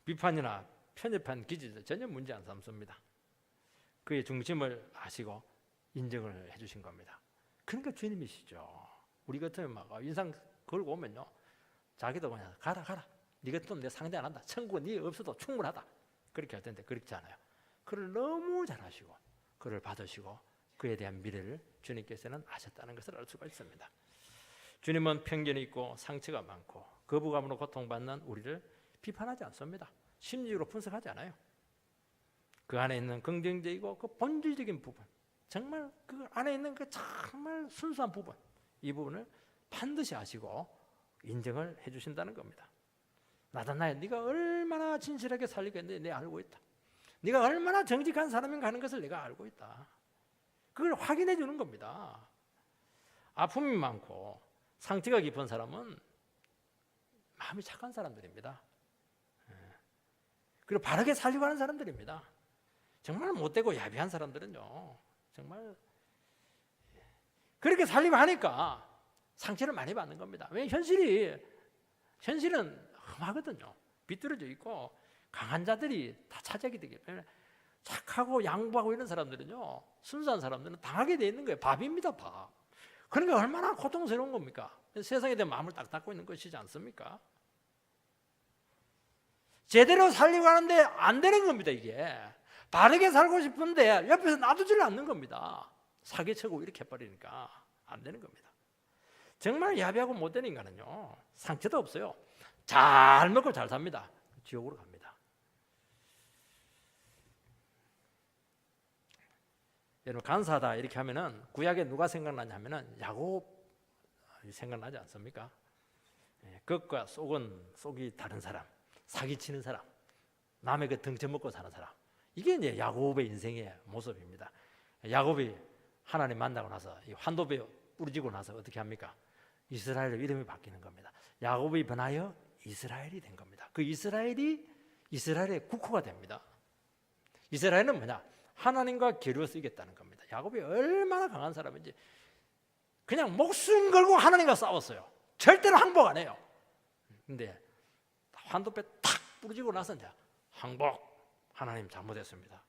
비판이나 편협한 기질들 전혀 문제 안 삼습니다. 그의 중심을 아시고 인정을 해주신 겁니다. 그러니까 주님이시죠. 우리 같으면 막 인상 걸고 오면요 자기도 그냥 가라 네 같으면 내 상대 안 한다. 천국은 네 없어도 충분하다. 그렇게 할 텐데 그렇지 않아요. 그를 너무 잘하시고 그를 받으시고 그에 대한 미래를 주님께서는 아셨다는 것을 알 수가 있습니다. 주님은 편견이 있고 상처가 많고 거부감으로 고통받는 우리를 비판하지 않습니다. 심리적으로 분석하지 않아요. 그 안에 있는 긍정적이고 그 본질적인 부분, 정말 그 안에 있는 그 정말 순수한 부분, 이 부분을 반드시 아시고 인정을 해주신다는 겁니다. 나다나엘 네가 얼마나 진실하게 살리겠는데 내가 알고 있다. 네가 얼마나 정직한 사람인가 하는 것을 내가 알고 있다. 그걸 확인해 주는 겁니다. 아픔이 많고 상처가 깊은 사람은 마음이 착한 사람들입니다. 그리고 바르게 살려고 하는 사람들입니다. 정말 못되고 야비한 사람들은요, 정말 그렇게 살려고 하니까 상처를 많이 받는 겁니다. 왜? 현실은 험하거든요. 비뚤어져 있고 강한 자들이 다 차지하게 되기 때문에 착하고 양보하고 이런 사람들은요, 순수한 사람들은 당하게 돼 있는 거예요. 밥입니다, 밥. 그러니까 얼마나 고통스러운 겁니까? 세상에 대한 마음을 딱 닫고 있는 것이지 않습니까? 제대로 살려고 하는데 안 되는 겁니다, 이게. 바르게 살고 싶은데 옆에서 놔두지를 않는 겁니다. 사기치고 이렇게 해버리니까 안 되는 겁니다. 정말 야비하고 못된 인간은요, 상처도 없어요. 잘 먹고 잘 삽니다. 지옥으로 갑니다. 여러분, 간사하다 이렇게 하면은 구약에 누가 생각나냐 하면은 야곱 생각나지 않습니까? 겉과 속이 다른 사람, 사기치는 사람, 남의 그 등쳐먹고 사는 사람, 이게 이제 야곱의 인생의 모습입니다. 야곱이 하나님 만나고 나서 이 환도배 부러지고 나서 어떻게 합니까? 이스라엘 이름이 바뀌는 겁니다. 야곱이 변하여 이스라엘이 된 겁니다. 그 이스라엘이 이스라엘의 국호가 됩니다. 이스라엘은 뭐냐? 하나님과 겨루어 쓰겠다는 겁니다. 야곱이 얼마나 강한 사람인지 그냥 목숨 걸고 하나님과 싸웠어요. 절대로 항복 안 해요. 근데 환도배 탁 부러지고 나서 이제 항복, 하나님 잘못했습니다.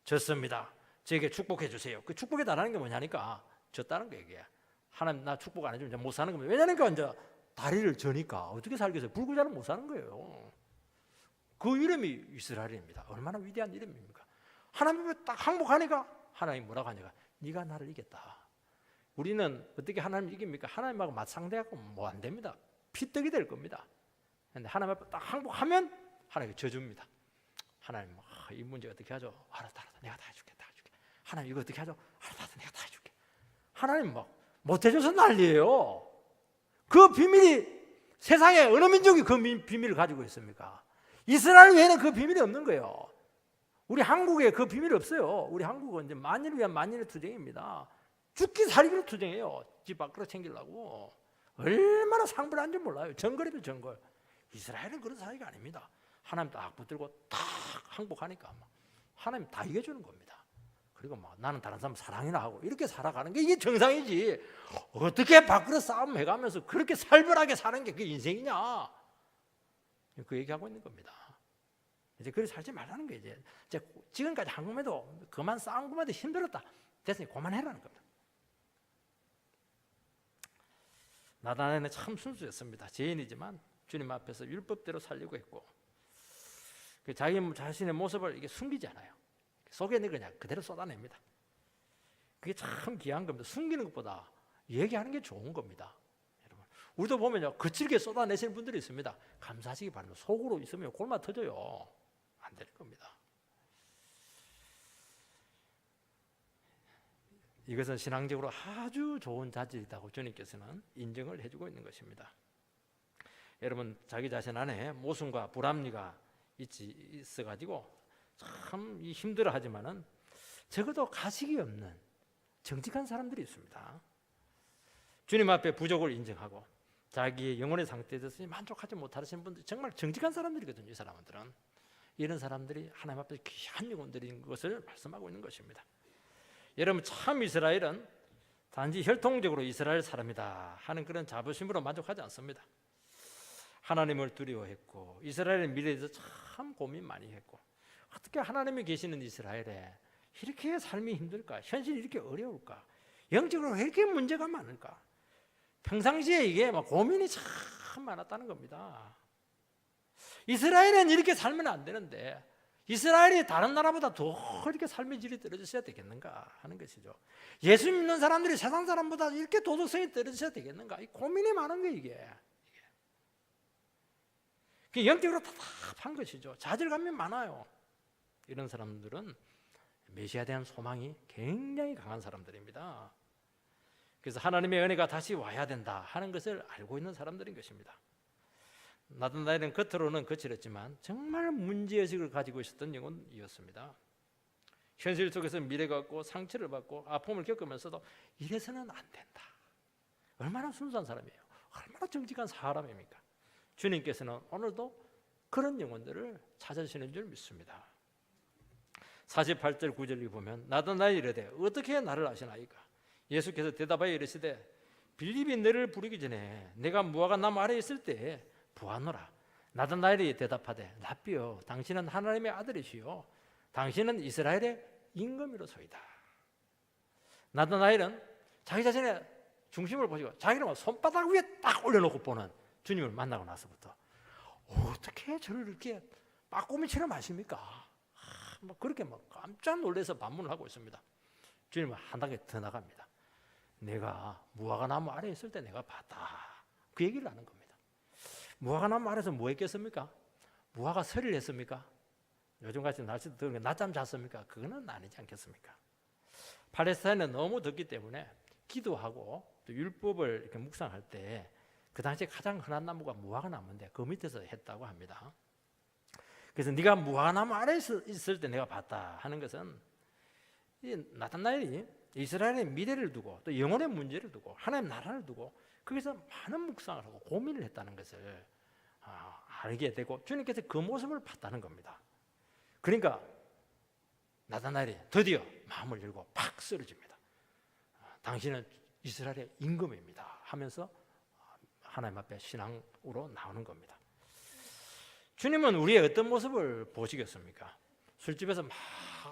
졌습니다. 저에게 축복해 주세요. 그 축복해 달라는 게 뭐냐니까 졌다는 거예요. 이게. 하나님 나 축복 안 해주면 이제 못 사는 겁니다. 왜냐니까 이제 다리를 저니까 어떻게 살겠어요? 불구자는 못 사는 거예요. 그 이름이 이스라엘입니다. 얼마나 위대한 이름입니까? 하나님이 딱 항복하니까 하나님 뭐라고 하니까 네가 나를 이겼다. 우리는 어떻게 하나님 이깁니까? 하나님하고 맞상대하고 뭐 안 됩니다. 피떡이 될 겁니다. 근데 하나님 앞에 딱 항복하면 하나님이 져줍니다. 하나님 이 문제 어떻게 하죠? 알았다, 내가 다 해줄게, 다 해줄게. 하나님 이거 어떻게 하죠? 알았다, 내가 다 해줄게. 하나님 못 해줘서 난리예요. 그 비밀이 세상에 어느 민족이 그 비밀을 가지고 있습니까? 이스라엘 외에는 그 비밀이 없는 거예요. 우리 한국에 그 비밀이 없어요. 우리 한국은 이제 만인을 위한 만인의 투쟁입니다. 죽기 살기로 투쟁해요. 집 밖으로 챙기려고. 얼마나 상불한 줄 몰라요. 정글이면 정글. 이스라엘은 그런 사이가 아닙니다. 하나님 딱 붙들고 딱 항복하니까 하나님 다 이겨주는 겁니다. 그리고 나는 다른 사람 사랑이나 하고 이렇게 살아가는 게 이게 정상이지. 어떻게 밖으로 싸움해가면서 그렇게 살벌하게 사는 게 그게 인생이냐? 그 얘기하고 있는 겁니다. 이제 그렇게 살지 말라는 거예요. 이제 지금까지 한국에도 그만 싸운 것만 해도 힘들었다. 됐으니 그만해라는 겁니다. 나단에는 참 순수했습니다. 죄인이지만 주님 앞에서 율법대로 살려고 했고 자기 자신의 모습을 이게 숨기지 않아요. 속에 있는 그냥 그대로 쏟아냅니다. 그게 참 귀한 겁니다. 숨기는 것보다 얘기하는 게 좋은 겁니다. 여러분, 우리도 보면요, 거칠게 쏟아내시는 분들이 있습니다. 감사하시기 바랍니다. 속으로 있으면 골마 터져요. 안 되는 겁니다. 이것은 신앙적으로 아주 좋은 자질이라고 주님께서는 인정을 해주고 있는 것입니다. 여러분, 자기 자신 안에 모순과 불합리가 있어가지고 참 힘들어하지만은 적어도 가식이 없는 정직한 사람들이 있습니다. 주님 앞에 부족을 인정하고 자기의 영혼의 상태에 대해서 만족하지 못하시는 분들 정말 정직한 사람들이거든요. 이 사람들은 이런 사람들이 하나님 앞에 귀한 영혼들인 것을 말씀하고 있는 것입니다. 여러분, 참 이스라엘은 단지 혈통적으로 이스라엘 사람이다 하는 그런 자부심으로 만족하지 않습니다. 하나님을 두려워했고 이스라엘의 미래에 대해서 참 고민 많이 했고 어떻게 하나님이 계시는 이스라엘에 이렇게 삶이 힘들까? 현실이 이렇게 어려울까? 영적으로 왜 이렇게 문제가 많을까? 평상시에 이게 고민이 참 많았다는 겁니다. 이스라엘은 이렇게 살면 안 되는데 이스라엘이 다른 나라보다 더 이렇게 삶의 질이 떨어졌어야 되겠는가 하는 것이죠. 예수 믿는 사람들이 세상 사람보다 이렇게 도덕성이 떨어졌어야 되겠는가? 이 고민이 많은 거예요, 이게. 영적으로 답답한 것이죠. 좌절감이 많아요. 이런 사람들은 메시아에 대한 소망이 굉장히 강한 사람들입니다. 그래서 하나님의 은혜가 다시 와야 된다 하는 것을 알고 있는 사람들인 것입니다. 나다나엘은 겉으로는 거칠었지만 정말 문제의식을 가지고 있었던 영혼이었습니다. 현실 속에서 미래가 없고 상처를 받고 아픔을 겪으면서도 이래서는 안 된다. 얼마나 순수한 사람이에요. 얼마나 정직한 사람입니까? 주님께서는 오늘도 그런 영혼들을 찾으시는 줄 믿습니다. 48절 9절을 보면 나다나엘이 이르되 어떻게 나를 아시나이까? 예수께서 대답하여 이르시되 빌립이 너를 부르기 전에 내가 무화과 나무 아래에 있을 때 보았노라. 나다나엘이 대답하되 랍비여 당신은 하나님의 아들이시요 당신은 이스라엘의 임금이로소이다. 나다나엘은 자기 자신의 중심을 보시고 자기는 손바닥 위에 딱 올려놓고 보는 주님을 만나고 나서부터 어떻게 저를 이렇게 빠꼬미처럼 아십니까? 그렇게 깜짝 놀라서 반문을 하고 있습니다. 주님은 한 단계 더 나갑니다. 내가 무화과 나무 아래에 있을 때 내가 봤다. 그 얘기를 하는 겁니다. 무화과 나무 아래에서 뭐 했겠습니까? 무화과 서리를 했습니까? 요즘같이 날씨도 더우니까 낮잠 잤습니까? 그거는 아니지 않겠습니까? 팔레스타인은 너무 덥기 때문에 기도하고 또 율법을 이렇게 묵상할 때 그 당시에 가장 흔한 나무가 무화과 나무인데 그 밑에서 했다고 합니다. 그래서 네가 무화과 나무 아래에 있을 때 내가 봤다 하는 것은 이 나타나엘이 이스라엘의 미래를 두고 또 영혼의 문제를 두고 하나님 나라를 두고 거기서 많은 묵상을 하고 고민을 했다는 것을 알게 되고 주님께서 그 모습을 봤다는 겁니다. 그러니까 나타나엘이 드디어 마음을 열고 팍 쓰러집니다. 당신은 이스라엘의 임금입니다 하면서 하나님 앞에 신앙으로 나오는 겁니다. 주님은 우리의 어떤 모습을 보시겠습니까? 술집에서 막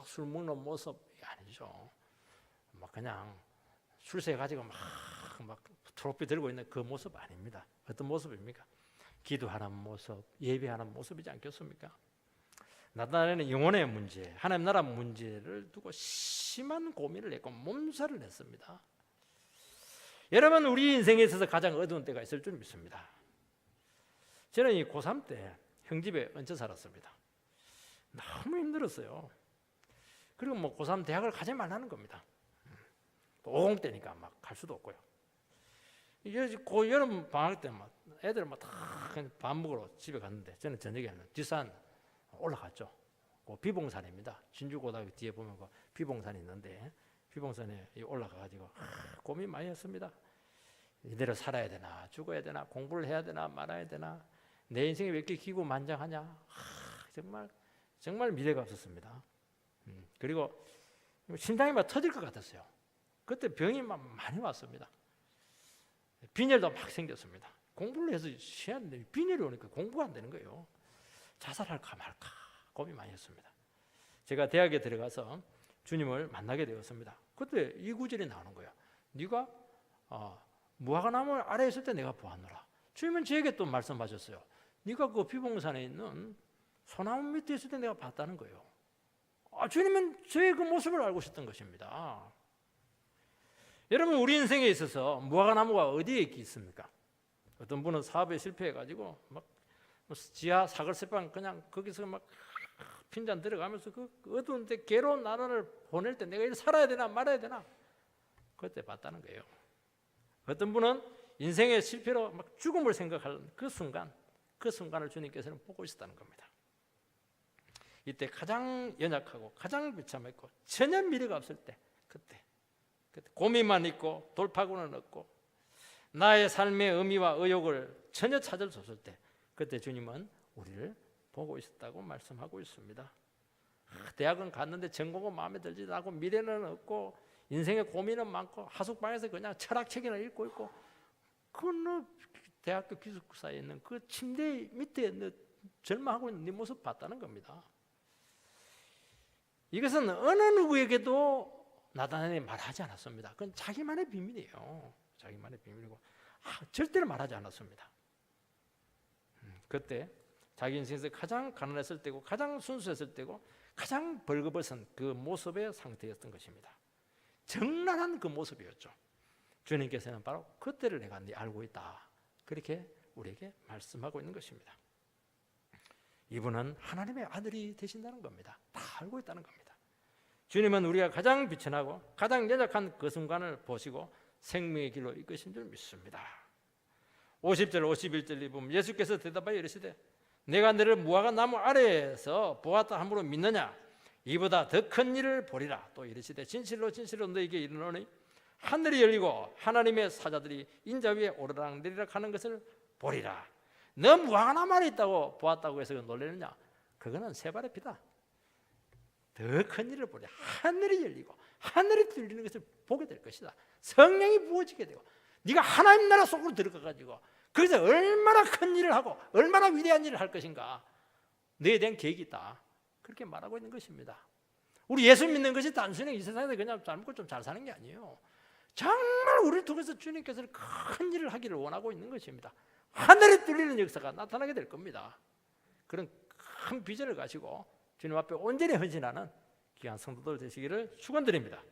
술 먹는 모습이 아니죠. 막 그냥 술세 가지고 막 트로피 들고 있는 그 모습 아닙니다. 어떤 모습입니까? 기도하는 모습, 예배하는 모습이지 않겠습니까? 나타나는 영혼의 문제, 하나님 나라 문제를 두고 심한 고민을 했고 몸살을 냈습니다. 여러분, 우리 인생에 있어서 가장 어두운 때가 있을 줄 믿습니다. 저는 이 고3 때 형 집에 얹혀 살았습니다. 너무 힘들었어요. 그리고 고3 대학을 가지 말라는 겁니다. 50 때니까 막 갈 수도 없고요. 그 여름 방학 때 애들 다 밥 먹으러 집에 갔는데 저는 저녁에는 뒷산 올라갔죠. 그 비봉산입니다. 진주고등학교 뒤에 보면 그 비봉산이 있는데 비봉산에 올라가가지고 고민 많이 했습니다. 이대로 살아야 되나 죽어야 되나 공부를 해야 되나 말아야 되나 내 인생이 왜 이렇게 기고만장하냐 정말 미래가 없었습니다. 그리고 심장이 막 터질 것 같았어요. 그때 병이 막 많이 왔습니다. 빈혈도 막 생겼습니다. 공부를 해서 해야 하는데 빈혈이 오니까 공부가 안 되는 거예요. 자살할까 말까 고민 많이 했습니다. 제가 대학에 들어가서 주님을 만나게 되었습니다. 그때 이 구절이 나오는 거예요. 네가 무화과 나무 아래에 있을 때 내가 보았노라. 주님은 저에게 또 말씀하셨어요. 네가 그 비봉산에 있는 소나무 밑에 있을 때 내가 봤다는 거예요. 주님은 저의 그 모습을 알고 있었던 것입니다. 여러분, 우리 인생에 있어서 무화과 나무가 어디에 있습니까? 어떤 분은 사업에 실패해가지고 막 지하 사글세방 그냥 거기서 막 핀잔 들어가면서 그 어두운 데 괴로운 나라를 보낼 때 내가 이렇게 살아야 되나 말아야 되나 그때 봤다는 거예요. 어떤 분은 인생의 실패로 막 죽음을 생각하는 그 순간을 주님께서는 보고 있었다는 겁니다. 이때 가장 연약하고 가장 비참했고 전혀 미래가 없을 때 그때 고민만 있고 돌파구는 없고 나의 삶의 의미와 의욕을 전혀 찾을 수 없을 때 그때 주님은 우리를 보고 있었다고 말씀하고 있습니다. 대학은 갔는데 전공은 마음에 들지도 않고 미래는 없고 인생의 고민은 많고 하숙방에서 그냥 철학책이나 읽고 있고 그 대학교 기숙사에 있는 그 침대 밑에 절망하고 있는 네 모습 봤다는 겁니다. 이것은 어느 누구에게도 나타나니 말하지 않았습니다. 그건 자기만의 비밀이에요. 자기만의 비밀이고 절대로 말하지 않았습니다. 그때 자기 인생에서 가장 가난했을 때고 가장 순수했을 때고 가장 벌거벗은 그 모습의 상태였던 것입니다. 정난한 그 모습이었죠. 주님께서는 바로 그때를 내가 알고 있다. 그렇게 우리에게 말씀하고 있는 것입니다. 이분은 하나님의 아들이 되신다는 겁니다. 다 알고 있다는 겁니다. 주님은 우리가 가장 비천하고 가장 연약한 그 순간을 보시고 생명의 길로 이끄신 줄 믿습니다. 50절 51절에 보면 예수께서 대답하여 이르시되 내가 너를 무화과 나무 아래에서 보았다 함으로 믿느냐? 이보다 더 큰 일을 보리라. 또 이르시되 진실로 진실로 너에게 이르노니 하늘이 열리고 하나님의 사자들이 인자 위에 오르락내리락 하는 것을 보리라. 너 무화과 나무 아래 있다고 보았다고 해서 놀라느냐? 그거는 세 발의 피다. 더 큰 일을 보리라. 하늘이 열리고 하늘이 뚫리는 것을 보게 될 것이다. 성령이 부어지게 되고 네가 하나님 나라 속으로 들어가가지고 그래서 얼마나 큰 일을 하고 얼마나 위대한 일을 할 것인가 너에 대한 계획이 있다. 그렇게 말하고 있는 것입니다. 우리 예수 믿는 것이 단순히 이 세상에서 그냥 잘 먹고 좀 잘 사는 게 아니에요. 정말 우리를 통해서 주님께서 큰 일을 하기를 원하고 있는 것입니다. 하늘이 뚫리는 역사가 나타나게 될 겁니다. 그런 큰 비전을 가지고 주님 앞에 온전히 헌신하는 귀한 성도들 되시기를 축원드립니다.